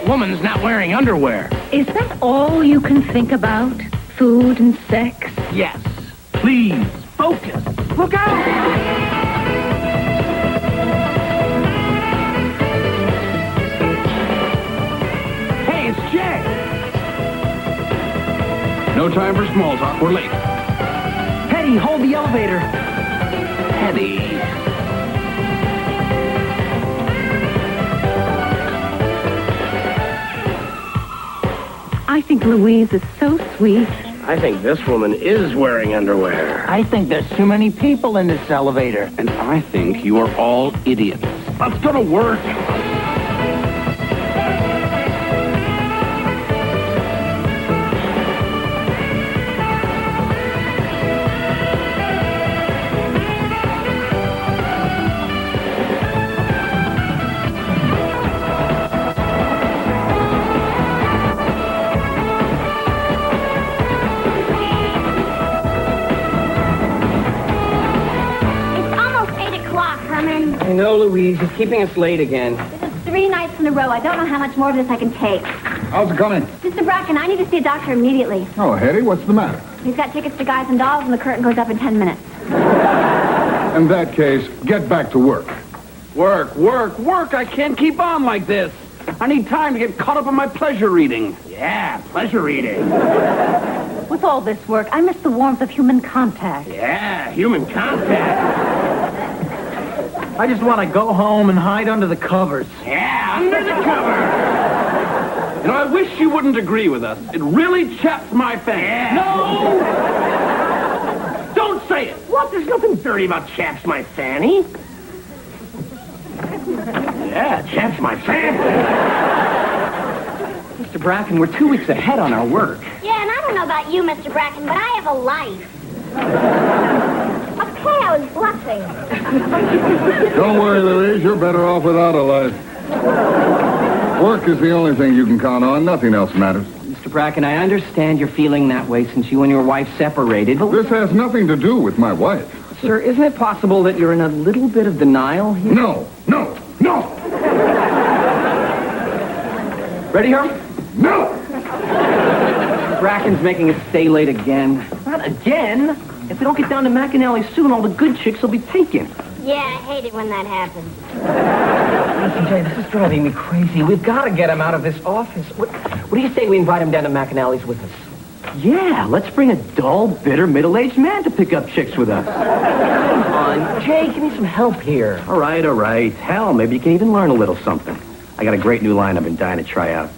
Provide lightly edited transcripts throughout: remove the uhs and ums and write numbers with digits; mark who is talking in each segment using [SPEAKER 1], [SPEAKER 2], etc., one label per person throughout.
[SPEAKER 1] that woman's not wearing underwear.
[SPEAKER 2] Is that all you can think about? Food and sex?
[SPEAKER 1] Yes. Please, focus. Look out! Hey, it's Jay. No time for small talk. We're late.
[SPEAKER 3] Hetty, hold the elevator.
[SPEAKER 1] Hetty.
[SPEAKER 2] I think Louise is so sweet.
[SPEAKER 1] I think this woman is wearing underwear.
[SPEAKER 3] I think there's too many people in this elevator.
[SPEAKER 1] And I think you are all idiots. Let's go to work.
[SPEAKER 3] I know, Louise. He's keeping us late again.
[SPEAKER 4] This is 3 nights in a row. I don't know how much more of this I can take.
[SPEAKER 5] How's it coming?
[SPEAKER 4] Mr. Bracken, I need to see a doctor immediately.
[SPEAKER 5] Oh, Hetty, what's the matter?
[SPEAKER 4] He's got tickets to Guys and Dolls, and the curtain goes up in 10 minutes.
[SPEAKER 5] In that case, get back to work.
[SPEAKER 1] Work. I can't keep on like this. I need time to get caught up on my pleasure reading. Yeah, pleasure reading.
[SPEAKER 2] With all this work, I miss the warmth of human contact.
[SPEAKER 1] Yeah, human contact.
[SPEAKER 3] I just want to go home and hide under the covers.
[SPEAKER 1] Yeah, under the cover. You know, I wish you wouldn't agree with us. It really chaps my fancy. Yeah. No! Don't say it. What? There's nothing dirty about chaps my fanny. Yeah, chaps my fancy.
[SPEAKER 3] Mr. Bracken, we're 2 weeks ahead on our work.
[SPEAKER 4] Yeah, and I don't know about you, Mr. Bracken, but I have a life. Okay, I was bluffing.
[SPEAKER 5] Don't worry, Louise. You're better off without a life. Work is the only thing you can count on. Nothing else matters.
[SPEAKER 3] Mr. Bracken, I understand you're feeling that way since you and your wife separated, but...
[SPEAKER 5] This has nothing to do with my wife.
[SPEAKER 3] Sir, isn't it possible that you're in a little bit of denial here?
[SPEAKER 5] No.
[SPEAKER 3] Ready, Herm?
[SPEAKER 5] No!
[SPEAKER 3] Bracken's making us stay late again. Not again? If we don't get down to McAnally soon, all the good chicks will be taken.
[SPEAKER 4] Yeah, I hate it when that happens.
[SPEAKER 3] Listen, Jay, this is driving me crazy. We've got to get him out of this office. What do you say we invite him down to McAnally's with us? Yeah, let's bring a dull, bitter, middle-aged man to pick up chicks with us. Come on, Jay, give me some help here. All right. Hell, maybe you can even learn a little something. I got a great new line I've been dying to try out.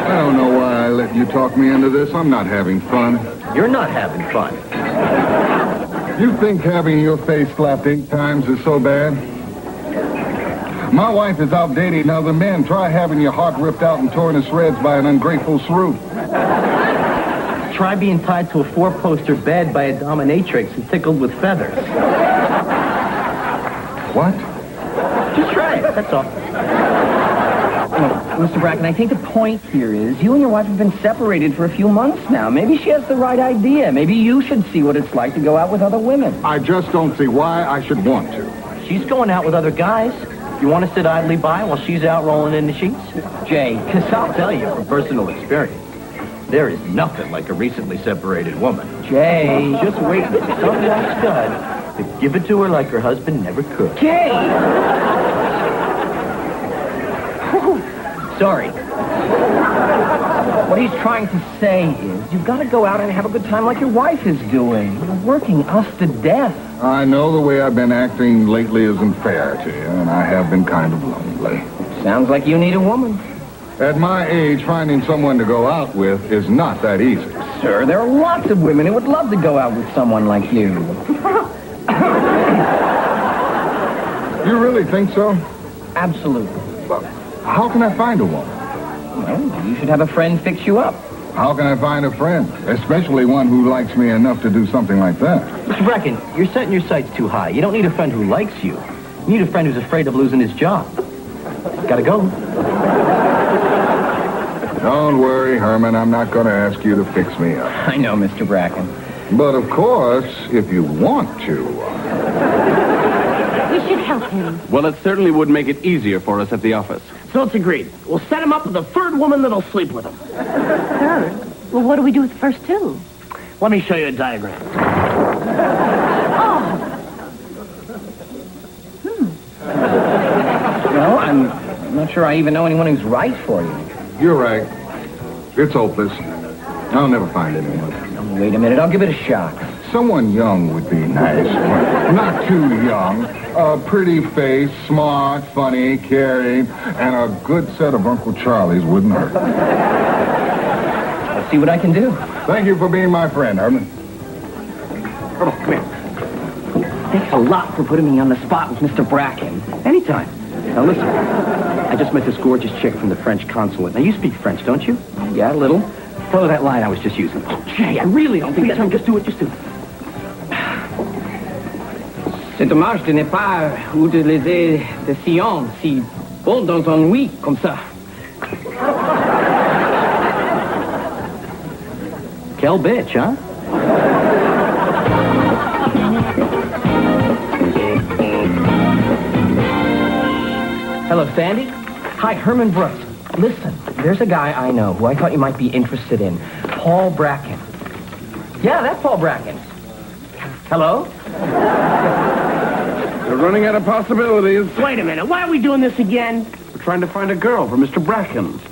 [SPEAKER 5] I don't know why I let you talk me into this. I'm not having fun.
[SPEAKER 3] You're not having fun.
[SPEAKER 5] You think having your face slapped 8 times is so bad? My wife is out dating other men. Try having your heart ripped out and torn to shreds by an ungrateful shrew.
[SPEAKER 3] Try being tied to a 4-poster bed by a dominatrix and tickled with feathers.
[SPEAKER 5] What?
[SPEAKER 3] Just try it, that's all. Look, Mr. Bracken, I think the point here is you and your wife have been separated for a few months now. Maybe she has the right idea. Maybe you should see what it's like to go out with other women.
[SPEAKER 5] I just don't see why I should want to.
[SPEAKER 3] She's going out with other guys. You want to sit idly by while she's out rolling in the sheets? Jay, because I'll tell you from personal experience, there is nothing like a recently separated woman. Jay, just wait for some young stud to give it to her like her husband never could. Jay! Sorry. What he's trying to say is you've got to go out and have a good time like your wife is doing. You're working us to death.
[SPEAKER 5] I know the way I've been acting lately isn't fair to you, and I have been kind of lonely.
[SPEAKER 3] Sounds like you need a woman.
[SPEAKER 5] At my age, finding someone to go out with is not that easy.
[SPEAKER 3] Sir, there are lots of women who would love to go out with someone like you.
[SPEAKER 5] You really think so?
[SPEAKER 3] Absolutely.
[SPEAKER 5] Well, how can I find a woman?
[SPEAKER 3] Well, you should have a friend fix you up.
[SPEAKER 5] How can I find a friend? Especially one who likes me enough to do something like that.
[SPEAKER 3] Mr. Bracken, you're setting your sights too high. You don't need a friend who likes you. You need a friend who's afraid of losing his job. Gotta go.
[SPEAKER 5] Don't worry, Herman. I'm not going to ask you to fix me up.
[SPEAKER 3] I know, Mr. Bracken.
[SPEAKER 5] But, of course, if you want to...
[SPEAKER 2] We should help
[SPEAKER 6] without him.
[SPEAKER 1] Well, it certainly would make it easier for us at the office.
[SPEAKER 7] So it's agreed. We'll set him up with the third woman that'll sleep with him.
[SPEAKER 6] Third? Well, what do we do with the first two?
[SPEAKER 7] Let me show you a diagram.
[SPEAKER 3] No, I'm not sure I even know anyone who's right for you.
[SPEAKER 5] You're right. It's hopeless. I'll never find anyone.
[SPEAKER 3] Oh, wait a minute, I'll give it a shot.
[SPEAKER 5] Someone young would be nice. Not too young. A pretty face, smart, funny, caring, and a good set of Uncle Charlie's wouldn't hurt.
[SPEAKER 3] I'll see what I can do.
[SPEAKER 5] Thank you for being my friend, Herman.
[SPEAKER 3] Come here. Thanks a lot for putting me on the spot with Mr. Bracken.
[SPEAKER 8] Anytime. Now listen, I just met this gorgeous chick from the French consulate. Now you speak French, don't you?
[SPEAKER 3] Yeah, a little.
[SPEAKER 8] Tell her that line I was just using. Oh, Jay, I really don't think that... Just do it, just do it.
[SPEAKER 3] C'est dommage de ne pas utiliser de sillon si beau dans un oui comme ça.
[SPEAKER 8] Quelle bitch, huh?
[SPEAKER 3] Hello, Sandy. Hi, Herman Brooks. Listen, there's a guy I know who I thought you might be interested in. Paul Bracken. Yeah, that's Paul Bracken. Hello?
[SPEAKER 1] We're running out of possibilities.
[SPEAKER 7] Wait a minute. Why are we doing this again?
[SPEAKER 1] We're trying to find a girl for Mr. Bracken's.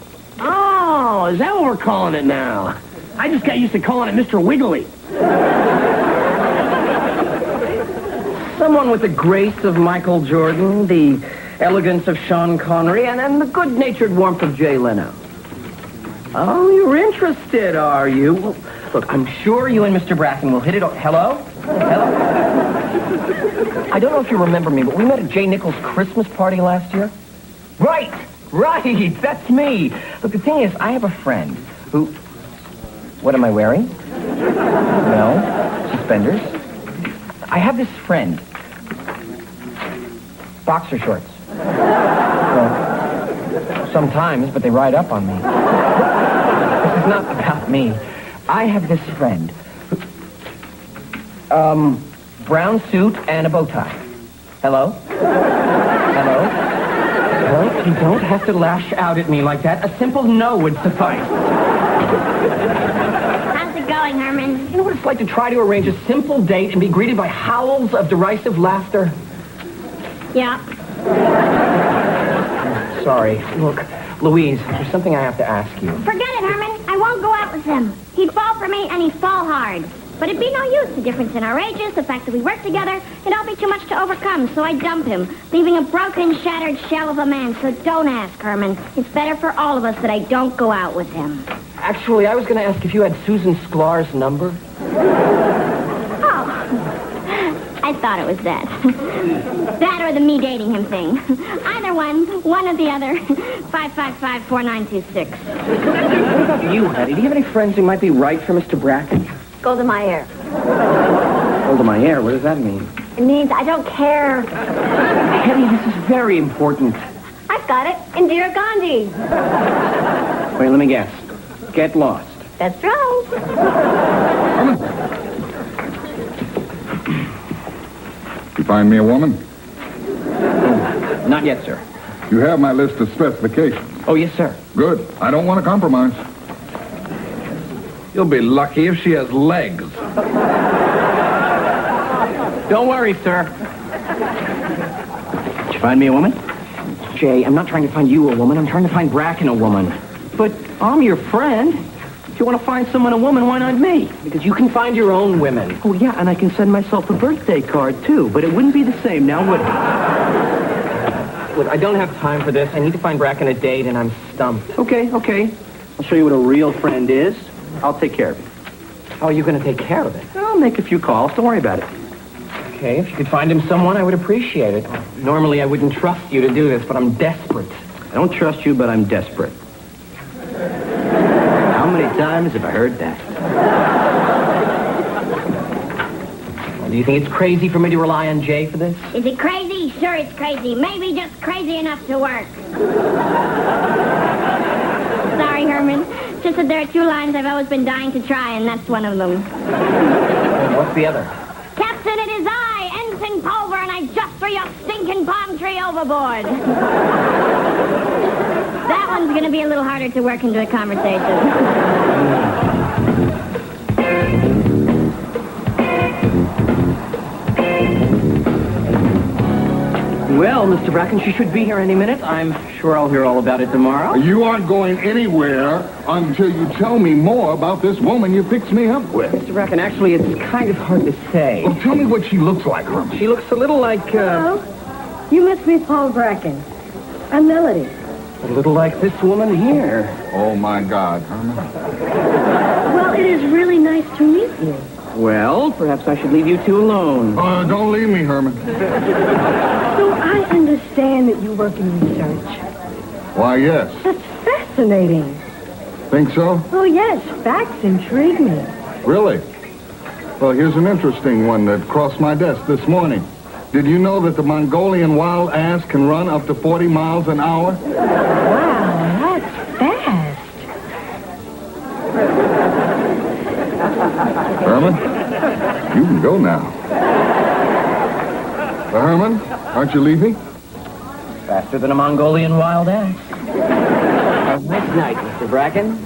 [SPEAKER 7] Oh, is that what we're calling it now? I just got used to calling it Mr. Wiggly.
[SPEAKER 3] Someone with the grace of Michael Jordan, the elegance of Sean Connery, and the good-natured warmth of Jay Leno. Oh, you're interested, are you? Well, look, I'm sure you and Mr. Bracken will hit it off. Hello? Hello? I don't know if you remember me, but we met at Jay Nichols' Christmas party last year. Right! That's me. Look, the thing is, I have a friend who... What am I wearing? No. Suspenders. I have this friend. Boxer shorts. Well, sometimes, but they ride up on me. This is not about me. I have this friend. Brown suit and a bow tie. Hello? Hello? Well, you don't have to lash out at me like that. A simple no would suffice.
[SPEAKER 4] How's it going, Herman?
[SPEAKER 3] You know what it's like to try to arrange a simple date and be greeted by howls of derisive laughter?
[SPEAKER 4] Yeah.
[SPEAKER 3] Sorry. Look, Louise, there's something I have to ask you.
[SPEAKER 4] Forget it, Herman. I won't go out with him. He'd fall for me, and he'd fall hard. But it'd be no use. The difference in our ages, the fact that we work together, it'd all be too much to overcome. So I dump him, leaving a broken, shattered shell of a man. So don't ask, Herman. It's better for all of us that I don't go out with him.
[SPEAKER 3] Actually, I was going to ask if you had Susan Sklar's number.
[SPEAKER 4] Oh, I thought it was that. That or the me dating him thing. Either one or the other. 555-4926.
[SPEAKER 3] What about you, Hetty? Do you have any friends who might be right for Mr. Bracken?
[SPEAKER 6] Go to my ear.
[SPEAKER 3] Hold on my hair. What does that mean?
[SPEAKER 6] It means I don't care.
[SPEAKER 3] Hetty, this is very important.
[SPEAKER 6] I've got it. Indira Gandhi.
[SPEAKER 3] Wait, let me guess. Get lost.
[SPEAKER 6] That's right.
[SPEAKER 5] You find me a woman?
[SPEAKER 3] Not yet, sir.
[SPEAKER 5] You have my list of specifications.
[SPEAKER 3] Oh, yes, sir.
[SPEAKER 5] Good. I don't want to compromise.
[SPEAKER 1] You'll be lucky if she has legs.
[SPEAKER 3] Don't worry, sir.
[SPEAKER 8] Did you find me a woman?
[SPEAKER 3] Jay, I'm not trying to find you a woman. I'm trying to find Bracken a woman. But I'm your friend. If you want to find someone a woman, why not me? Because you can find your own women.
[SPEAKER 8] Oh, yeah, and I can send myself a birthday card, too. But it wouldn't be the same now, would it?
[SPEAKER 3] Look, I don't have time for this. I need to find Bracken a date, and I'm stumped.
[SPEAKER 8] Okay. I'll show you what a real friend is. I'll take care of it.
[SPEAKER 3] How are you going to take care of it?
[SPEAKER 8] I'll make a few calls. Don't worry about it.
[SPEAKER 3] Okay, if you could find him someone, I would appreciate it. Normally, I wouldn't trust you to do this, but I'm desperate.
[SPEAKER 8] I don't trust you, but I'm desperate. How many times have I heard that?
[SPEAKER 3] Well, do you think it's crazy for me to rely on Jay for this?
[SPEAKER 4] Is it crazy? Sure it's crazy. Maybe just crazy enough to work. Sorry, Herman. Just that there are two lines I've always been dying to try, and that's one of them.
[SPEAKER 3] What's the other?
[SPEAKER 4] Captain, it is I, Ensign Pulver, and I just for your stinking pie country overboard. That one's going to be a little harder to work into a conversation.
[SPEAKER 3] Well, Mr. Bracken, she should be here any minute. I'm sure I'll hear all about it tomorrow.
[SPEAKER 5] You aren't going anywhere until you tell me more about this woman you fixed me up with.
[SPEAKER 3] Mr. Bracken, actually, it's kind of hard to say.
[SPEAKER 5] Well, tell me what she looks like, Herman.
[SPEAKER 3] She looks a little like,
[SPEAKER 6] Hello? You must be Paul Bracken. I'm Melody.
[SPEAKER 3] a little like this woman here.
[SPEAKER 5] Oh, my God, Herman.
[SPEAKER 6] Well, it is really nice to meet you.
[SPEAKER 3] Well, perhaps I should leave you two alone.
[SPEAKER 5] Don't leave me, Herman.
[SPEAKER 6] So I understand that you work in research.
[SPEAKER 5] Why, yes.
[SPEAKER 6] That's fascinating.
[SPEAKER 5] Think so?
[SPEAKER 6] Oh, yes. Facts intrigue me.
[SPEAKER 5] Really? Well, here's an interesting one that crossed my desk this morning. Did you know that the Mongolian wild ass can run up to 40 miles an hour?
[SPEAKER 6] Wow, that's fast.
[SPEAKER 5] Herman, you can go now. Herman, aren't you leaving?
[SPEAKER 3] Faster than a Mongolian wild ass. Have a nice night, Mr. Bracken.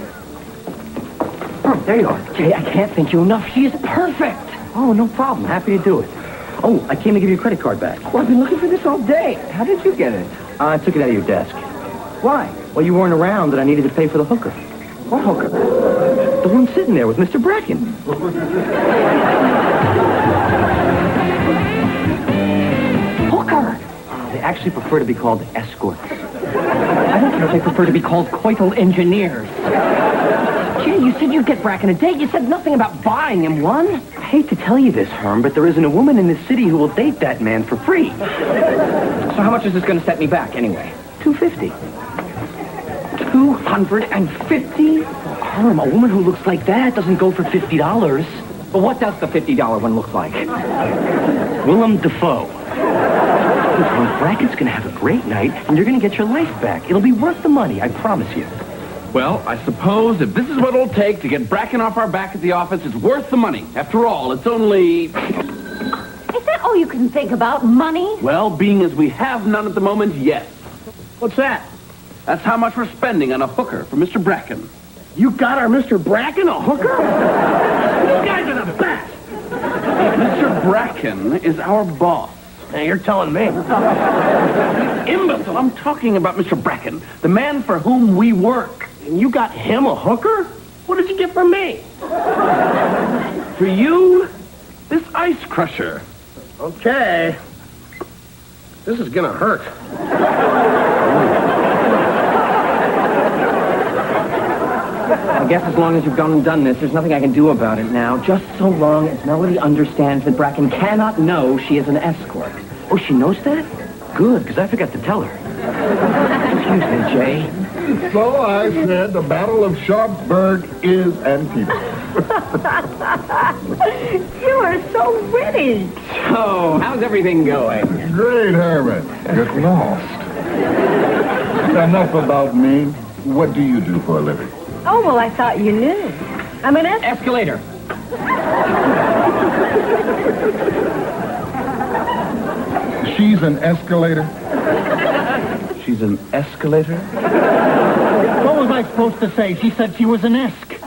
[SPEAKER 3] Oh, there you are. Jay, I can't thank you enough. She is perfect.
[SPEAKER 8] Oh, no problem. Happy to do it. Oh, I came to give you your credit card back.
[SPEAKER 3] Well, I've been looking for this all day. How did you get it?
[SPEAKER 8] I took it out of your desk.
[SPEAKER 3] Why?
[SPEAKER 8] Well, you weren't around and I needed to pay for the hooker.
[SPEAKER 3] What hooker?
[SPEAKER 8] The one sitting there with Mr. Bracken.
[SPEAKER 3] Hooker?
[SPEAKER 8] They actually prefer to be called escorts.
[SPEAKER 3] I don't care if they prefer to be called coital engineers. Jay, you said you'd get Bracken a date. You said nothing about buying him one.
[SPEAKER 8] I hate to tell you this, Herm, but there isn't a woman in this city who will date that man for free.
[SPEAKER 3] So how much is this going to set me back, anyway?
[SPEAKER 8] $250.
[SPEAKER 3] $250?
[SPEAKER 8] Herm, a woman who looks like that doesn't go for $50.
[SPEAKER 3] But what does the $50 one look like?
[SPEAKER 8] Willem Dafoe. Herm, Bracken's going to have a great night, and you're going to get your life back. It'll be worth the money, I promise you.
[SPEAKER 1] Well, I suppose if this is what it'll take to get Bracken off our back at the office, it's worth the money. After all, it's only...
[SPEAKER 2] Is that all you can think about? Money?
[SPEAKER 1] Well, being as we have none at the moment, yes.
[SPEAKER 7] What's that?
[SPEAKER 1] That's how much we're spending on a hooker for Mr. Bracken.
[SPEAKER 7] You got our Mr. Bracken a hooker? You guys are the best.
[SPEAKER 1] Mr. Bracken is our boss.
[SPEAKER 7] Now, you're telling me.
[SPEAKER 1] Imbecile, I'm talking about Mr. Bracken, the man for whom we work.
[SPEAKER 7] And you got him a hooker? What did you get for me?
[SPEAKER 1] For you, this ice crusher.
[SPEAKER 7] Okay. This is gonna hurt.
[SPEAKER 3] I guess as long as you've gone and done this, there's nothing I can do about it now. Just so long as Melody understands that Bracken cannot know she is an escort.
[SPEAKER 8] Oh, she knows that? Good, because I forgot to tell her.
[SPEAKER 3] Excuse me, Jay.
[SPEAKER 5] So I said the Battle of Sharpsburg is Antietam.
[SPEAKER 6] You are so witty.
[SPEAKER 3] So, how's everything going?
[SPEAKER 5] Great, Herman. Get lost. Enough about me. What do you do for a living?
[SPEAKER 6] Oh, well, I thought you knew. I'm an
[SPEAKER 3] Escalator.
[SPEAKER 5] She's an escalator.
[SPEAKER 1] She's an escalator?
[SPEAKER 9] What was I supposed to say? She said she was an Esk.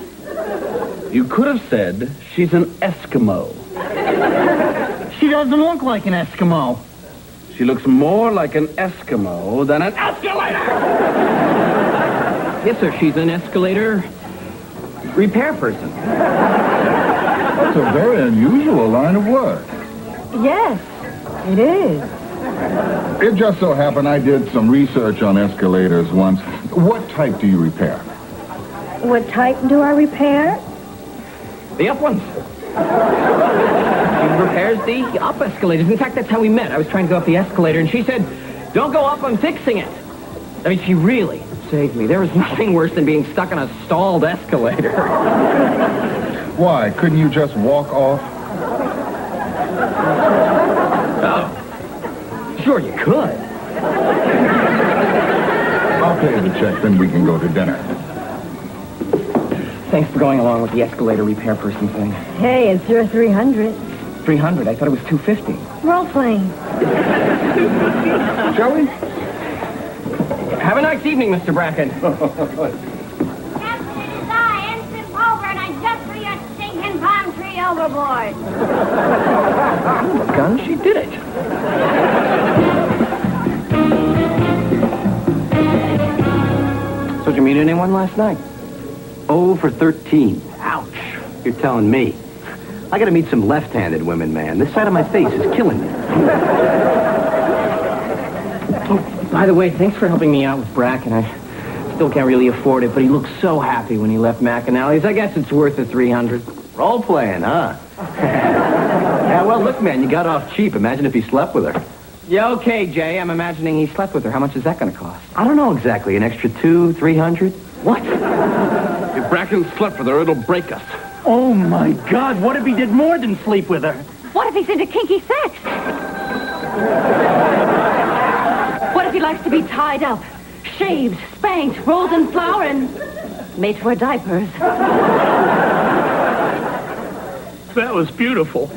[SPEAKER 1] You could have said she's an Eskimo.
[SPEAKER 9] She doesn't look like an Eskimo.
[SPEAKER 1] She looks more like an Eskimo than an escalator!
[SPEAKER 3] Yes, sir, she's an escalator repair person.
[SPEAKER 5] That's a very unusual line of work.
[SPEAKER 6] Yes, it is.
[SPEAKER 5] It just so happened I did some research on escalators once. What type do you repair?
[SPEAKER 6] What type do I repair?
[SPEAKER 3] The up ones. She repairs the up escalators. In fact, that's how we met. I was trying to go up the escalator, and she said, "Don't go up, I'm fixing it." I mean, she really saved me. There is nothing worse than being stuck on a stalled escalator.
[SPEAKER 5] Why, couldn't you just walk off?
[SPEAKER 3] Sure, you could.
[SPEAKER 5] I'll pay the check, then we can go to dinner.
[SPEAKER 3] Thanks for going along with the escalator repair person thing.
[SPEAKER 6] Hey, it's your 300.
[SPEAKER 3] 300. I thought it was 250.
[SPEAKER 6] Role playing.
[SPEAKER 5] Shall we?
[SPEAKER 3] Have a nice evening, Mr. Bracken.
[SPEAKER 4] Captain, it is I, Ensign Pulver, and I just threw your stinking palm tree overboard.
[SPEAKER 3] Gun, she did it. So did you meet anyone last night?
[SPEAKER 8] 0 for 13. Ouch. You're telling me. I gotta meet some left-handed women, man. This side of my face is killing me.
[SPEAKER 3] Oh, by the way, thanks for helping me out with Bracken. I still can't really afford it, but he looked so happy when he left McAnally's. I guess it's worth the $300.
[SPEAKER 8] Role-playing, huh? Yeah, well, look, man, you got off cheap. Imagine if he slept with her.
[SPEAKER 3] Yeah, okay, Jay. I'm imagining he slept with her. How much is that going to cost?
[SPEAKER 8] I don't know exactly. An extra $200, $300?
[SPEAKER 3] What?
[SPEAKER 1] If Bracken slept with her, it'll break us.
[SPEAKER 9] Oh, my God. What if he did more than sleep with her?
[SPEAKER 2] What if he's into kinky sex? What if he likes to be tied up, shaved, spanked, rolled in flour, and made to wear diapers?
[SPEAKER 9] That was beautiful.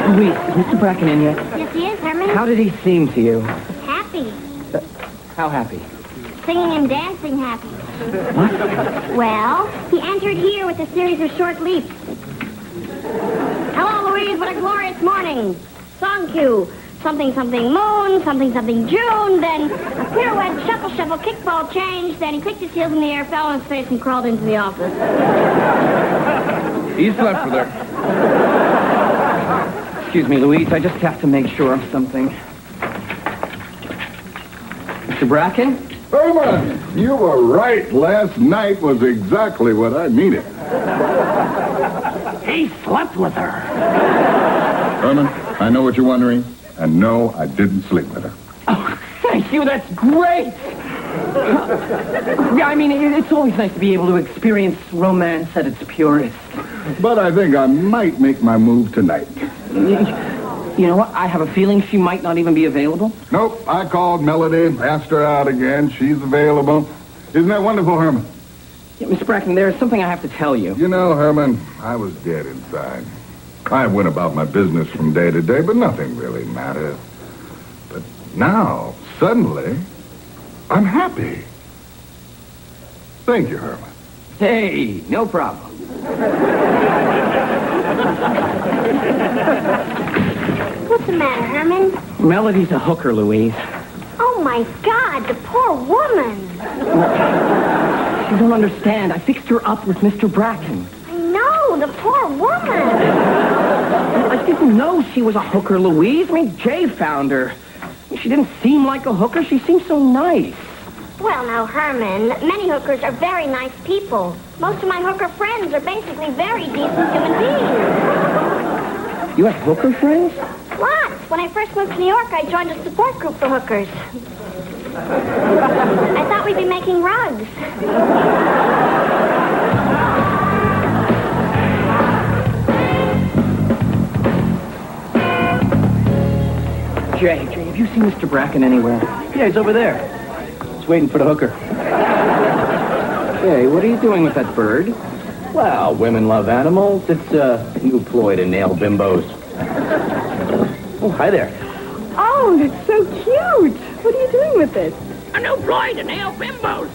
[SPEAKER 3] Louise, is Mr. Bracken in yet?
[SPEAKER 4] Yes, he is, Herman.
[SPEAKER 3] How did he seem to you?
[SPEAKER 4] Happy.
[SPEAKER 3] How happy?
[SPEAKER 4] Singing and dancing happy. What? Well, he entered here with a series of short leaps. Hello, Louise, what a glorious morning. Song cue. Something, something moon, something, something June, then a pirouette, shuffle, shuffle, kickball change, then he kicked his heels in the air, fell on his face, and crawled into the office.
[SPEAKER 1] He slept with her.
[SPEAKER 3] Excuse me, Louise, I just have to make sure of something. Mr. Bracken?
[SPEAKER 5] Herman, you were right. Last night was exactly what I needed.
[SPEAKER 9] He slept with her.
[SPEAKER 5] Herman, I know what you're wondering. And no, I didn't sleep with her.
[SPEAKER 3] Oh, thank you. That's great. Yeah, I mean, it's always nice to be able to experience romance at its purest.
[SPEAKER 5] But I think I might make my move tonight.
[SPEAKER 3] You know what? I have a feeling she might not even be available.
[SPEAKER 5] Nope, I called Melody, asked her out again. She's available. Isn't that wonderful, Herman?
[SPEAKER 3] Yeah, Mr. Bracken, there is something I have to tell you.
[SPEAKER 5] You know, Herman, I was dead inside. I went about my business from day to day, but nothing really mattered. But now, suddenly, I'm happy. Thank you, Herman.
[SPEAKER 3] Hey, no problem.
[SPEAKER 4] What's the matter, Herman?
[SPEAKER 3] Melody's a hooker, Louise.
[SPEAKER 4] Oh, my God, the poor woman.
[SPEAKER 3] You don't understand. I fixed her up with Mr. Bracken.
[SPEAKER 4] I know, the poor woman.
[SPEAKER 3] I didn't know she was a hooker, Louise. I mean, Jay found her. She didn't seem like a hooker. She seemed so nice.
[SPEAKER 4] Well, now, Herman, many hookers are very nice people. Most of my hooker friends are basically very decent human beings.
[SPEAKER 3] You have hooker friends?
[SPEAKER 4] Lots. When I first moved to New York, I joined a support group for hookers. I thought we'd be making rugs.
[SPEAKER 3] Jay, have you seen Mr. Bracken anywhere?
[SPEAKER 8] Yeah, he's over there. He's waiting for the hooker.
[SPEAKER 3] Jay, what are you doing with that bird?
[SPEAKER 8] Well, women love animals. It's a new ploy to nail bimbos. Oh, hi there.
[SPEAKER 6] Oh, that's so cute. What are you doing with it?
[SPEAKER 7] A new ploy to nail bimbos.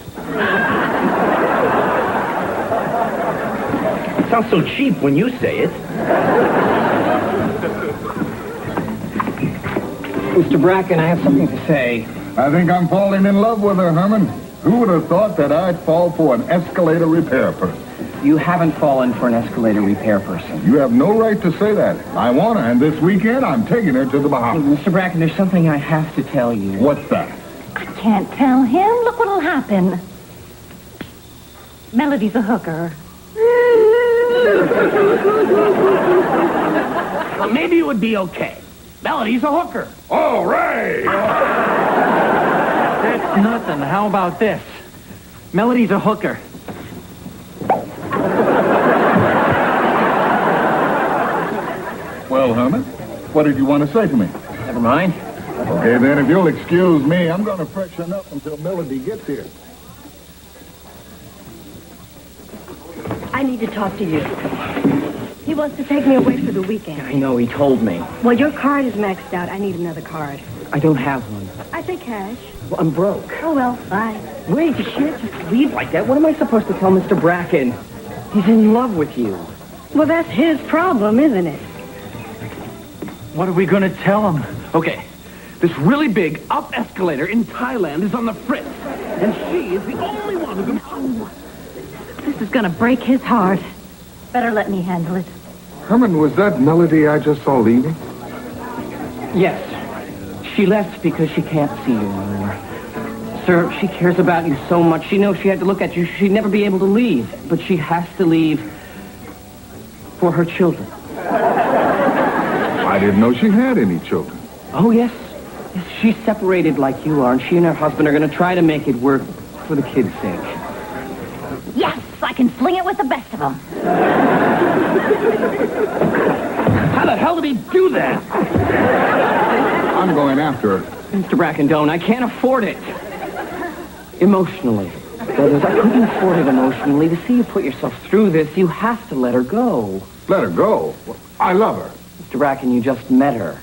[SPEAKER 8] Sounds so cheap when you say it.
[SPEAKER 3] Mr. Bracken, I have something to say.
[SPEAKER 5] I think I'm falling in love with her, Herman. Who would have thought that I'd fall for an escalator repair person?
[SPEAKER 3] You haven't fallen for an escalator repair person.
[SPEAKER 5] You have no right to say that. I want her, and this weekend I'm taking her to the Bahamas.
[SPEAKER 3] Mr. Bracken, there's something I have to tell you.
[SPEAKER 5] What's that?
[SPEAKER 2] I can't tell him. Look what'll happen. Melody's a hooker.
[SPEAKER 7] Well, maybe it would be okay. Melody's a hooker.
[SPEAKER 5] All right!
[SPEAKER 9] That's nothing. How about this? Melody's a hooker.
[SPEAKER 5] Well, Herman, what did you want to say to me?
[SPEAKER 3] Never mind.
[SPEAKER 5] Okay, then, if you'll excuse me, I'm going to freshen up until Melody gets here.
[SPEAKER 6] I need to talk to you. He wants to take me away for the weekend.
[SPEAKER 3] I know, he told me.
[SPEAKER 6] Well, your card is maxed out. I need another card.
[SPEAKER 3] I don't have one.
[SPEAKER 6] I pay cash.
[SPEAKER 3] Well, I'm broke.
[SPEAKER 6] Oh, well, bye.
[SPEAKER 3] Wait, you can't just leave like that. What am I supposed to tell Mr. Bracken? He's in love with you.
[SPEAKER 6] Well, that's his problem, isn't it?
[SPEAKER 1] What are we going to tell him? Okay, this really big up escalator in Thailand is on the fritz. And she is the only one who can... Oh.
[SPEAKER 2] This is gonna break his heart. Better let me handle it.
[SPEAKER 5] Herman, was that Melody I just saw leaving?
[SPEAKER 3] Yes. She left because she can't see you anymore. Sir, she cares about you so much. She knows she had to look at you. She'd never be able to leave. But she has to leave for her children.
[SPEAKER 5] I didn't know she had any children.
[SPEAKER 3] Oh, yes. Yes, she's separated like you are, and she and her husband are going to try to make it work for the kids' sake.
[SPEAKER 2] Yes, I can fling it with the best of them.
[SPEAKER 1] How the hell did he do that?
[SPEAKER 5] I'm going after her.
[SPEAKER 3] Mr. Bracken, don't. I can't afford it. Emotionally. Brothers, I couldn't afford it emotionally. To see you put yourself through this, you have to let her go.
[SPEAKER 5] Let her go. I love her.
[SPEAKER 3] Mr. Bracken, you just met her.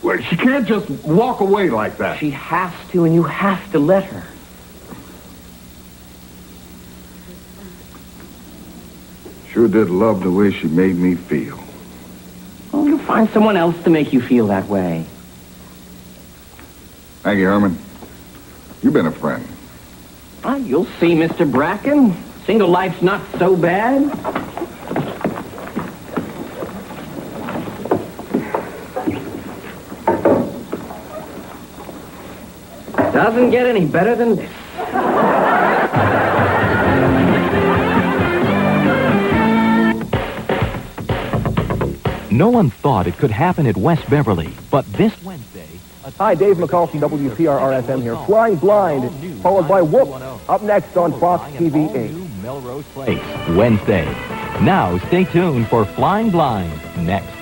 [SPEAKER 5] Well, she can't just walk away like that.
[SPEAKER 3] She has to, and you have to let her.
[SPEAKER 5] Sure did love the way she made me feel.
[SPEAKER 3] Oh, you'll find someone else to make you feel that way.
[SPEAKER 5] Thank you, Herman. You've been a friend.
[SPEAKER 3] Ah, you'll see, Mr. Bracken. Single life's not so bad. Doesn't get any better than this.
[SPEAKER 10] No one thought it could happen at West Beverly, but this Wednesday...
[SPEAKER 11] Hi, Dave McCulkey, WPRRFM here. Flying Blind, followed by Whoop, up next on Fox TV 8.
[SPEAKER 10] Melrose Place, Wednesday. Now, stay tuned for Flying Blind, next.